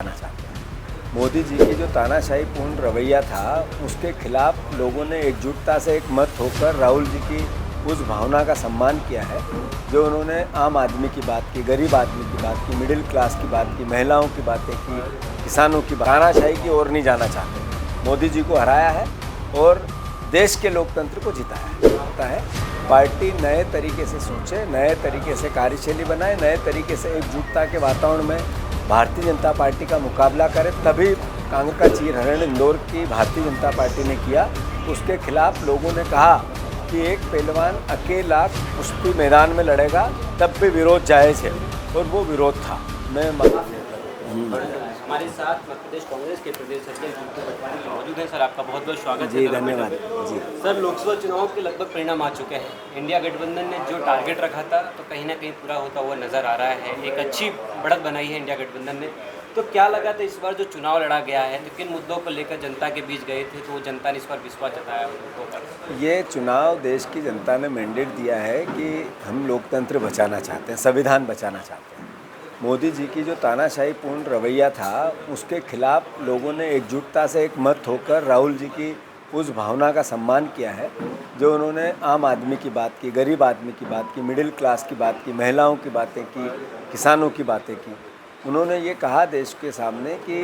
करना चाहते हैं। मोदी जी की जो तानाशाहीपूर्ण रवैया था, उसके खिलाफ लोगों ने एकजुटता से एक मत होकर राहुल जी की उस भावना का सम्मान किया है जो उन्होंने आम आदमी की बात की, गरीब आदमी की बात की, मिडिल क्लास की बात की, महिलाओं की बातें की, किसानों की बात। तानाशाही की ओर नहीं जाना चाहते। मोदी जी को हराया है और देश के लोकतंत्र को जिताया है। पार्टी नए तरीके से सोचे, नए तरीके से कार्यशैली बनाए, नए तरीके से एकजुटता के वातावरण में भारतीय जनता पार्टी का मुकाबला करे, तभी कांग्रेस का चीरहरण इंदौर की भारतीय जनता पार्टी ने किया। उसके खिलाफ लोगों ने कहा कि एक पहलवान अकेला कुश्ती मैदान में लड़ेगा तब भी विरोध जायज़ है, और वो विरोध था। हमारे साथ मध्य प्रदेश कांग्रेस के प्रदेश अध्यक्ष जीतू पटवारी जी मौजूद हैं। सर, आपका बहुत बहुत स्वागत जी, है। धन्यवाद जी। सर, लोकसभा चुनाव के लगभग परिणाम आ चुके हैं। इंडिया गठबंधन ने जो टारगेट रखा था तो कहीं ना कहीं पूरा होता हुआ नजर आ रहा है। एक अच्छी बढ़त बनाई है इंडिया गठबंधन ने। तो क्या लगा था इस बार जो चुनाव लड़ा गया है, तो किन मुद्दों को लेकर जनता के बीच गए थे, तो वो जनता ने इस बार विश्वास जताया उन मुद्दों पर? ये चुनाव देश की जनता ने मैंडेट दिया है कि हम लोकतंत्र बचाना चाहते हैं, संविधान बचाना चाहते हैं। मोदी जी की जो तानाशाहीपूर्ण रवैया था, उसके खिलाफ लोगों ने एकजुटता से एक मत होकर राहुल जी की उस भावना का सम्मान किया है जो उन्होंने आम आदमी की बात की, गरीब आदमी की बात की, मिडिल क्लास की बात की, महिलाओं की बातें की, किसानों की बातें की। उन्होंने ये कहा देश के सामने कि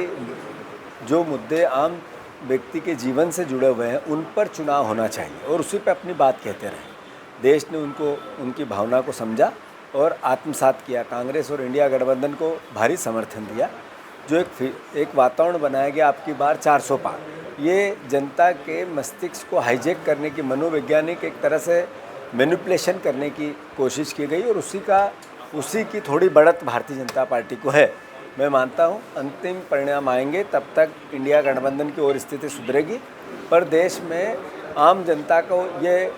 जो मुद्दे आम व्यक्ति के जीवन से जुड़े हुए हैं उन पर चुनाव होना चाहिए, और उसी पर अपनी बात कहते रहे। देश ने उनकी भावना को समझा और आत्मसात किया। कांग्रेस और इंडिया गठबंधन को भारी समर्थन दिया। जो एक वातावरण बनाया गया आपकी बार 400 पार, ये जनता के मस्तिष्क को हाईजैक करने की, मनोवैज्ञानिक एक तरह से मैनिपुलेशन करने की कोशिश की गई, और उसी की थोड़ी बढ़त भारतीय जनता पार्टी को है। मैं मानता हूँ अंतिम परिणाम आएंगे, तब तक इंडिया गठबंधन की और स्थिति सुधरेगी, पर देश में आम जनता को ये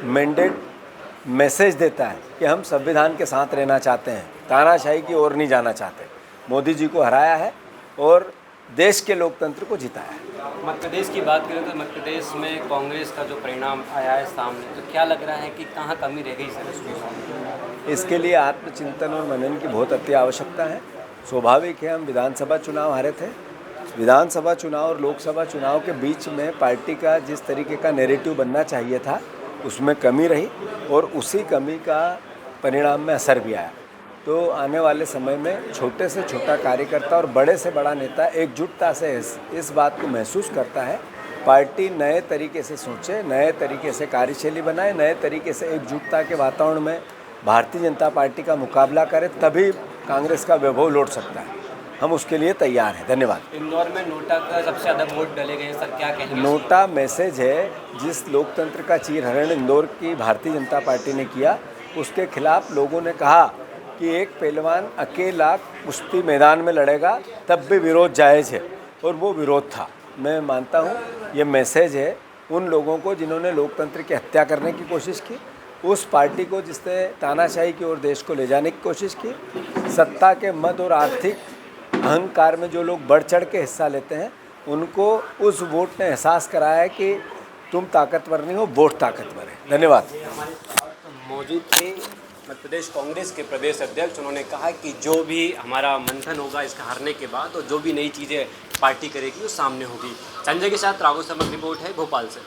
मैंडेट मैसेज देता है कि हम संविधान के साथ रहना चाहते हैं, तानाशाही की ओर नहीं जाना चाहते। मोदी जी को हराया है और देश के लोकतंत्र को जिताया है। मध्य प्रदेश की बात करें तो मध्य प्रदेश में कांग्रेस का जो परिणाम आया है सामने, तो क्या लग रहा है कि कहाँ कमी रह गई सर? इसके लिए आत्मचिंतन और मनन की बहुत अति आवश्यकता है। स्वाभाविक है, हम विधानसभा चुनाव हारे थे। विधानसभा चुनाव और लोकसभा चुनाव के बीच में पार्टी का जिस तरीके का नैरेटिव बनना चाहिए था, उसमें कमी रही, और उसी कमी का परिणाम में असर भी आया। तो आने वाले समय में छोटे से छोटा कार्यकर्ता और बड़े से बड़ा नेता एकजुटता से इस बात को महसूस करता है। पार्टी नए तरीके से सोचे, नए तरीके से कार्यशैली बनाए, नए तरीके से एकजुटता के वातावरण में भारतीय जनता पार्टी का मुकाबला करे, तभी कांग्रेस का वैभव लौट सकता है। हम उसके लिए तैयार हैं। धन्यवाद। इंदौर में नोटा का सबसे ज़्यादा वोट डले गए सर, क्या कहेंगे? नोटा मैसेज है, जिस लोकतंत्र का चीरहरण इंदौर की भारतीय जनता पार्टी ने किया, उसके खिलाफ लोगों ने कहा कि एक पहलवान अकेला कुश्ती मैदान में लड़ेगा तब भी विरोध जायज़ है, और वो विरोध था। मैं मानता हूँ ये मैसेज है उन लोगों को जिन्होंने लोकतंत्र की हत्या करने की कोशिश की, उस पार्टी को जिसने तानाशाही की ओर देश को ले जाने की कोशिश की, सत्ता के मद और आर्थिक अहंकार में जो लोग बढ़ चढ़ के हिस्सा लेते हैं, उनको उस वोट ने एहसास कराया है कि तुम ताकतवर नहीं हो, वोट ताकतवर है। धन्यवाद। हमारे साथ मौजूद थे मध्य प्रदेश कांग्रेस के प्रदेश अध्यक्ष। उन्होंने कहा कि जो भी हमारा मंथन होगा इसका हारने के बाद, और जो भी नई चीज़ें पार्टी करेगी वो सामने होगी। संजय के साथ राघव समग्र रिपोर्ट है भोपाल से।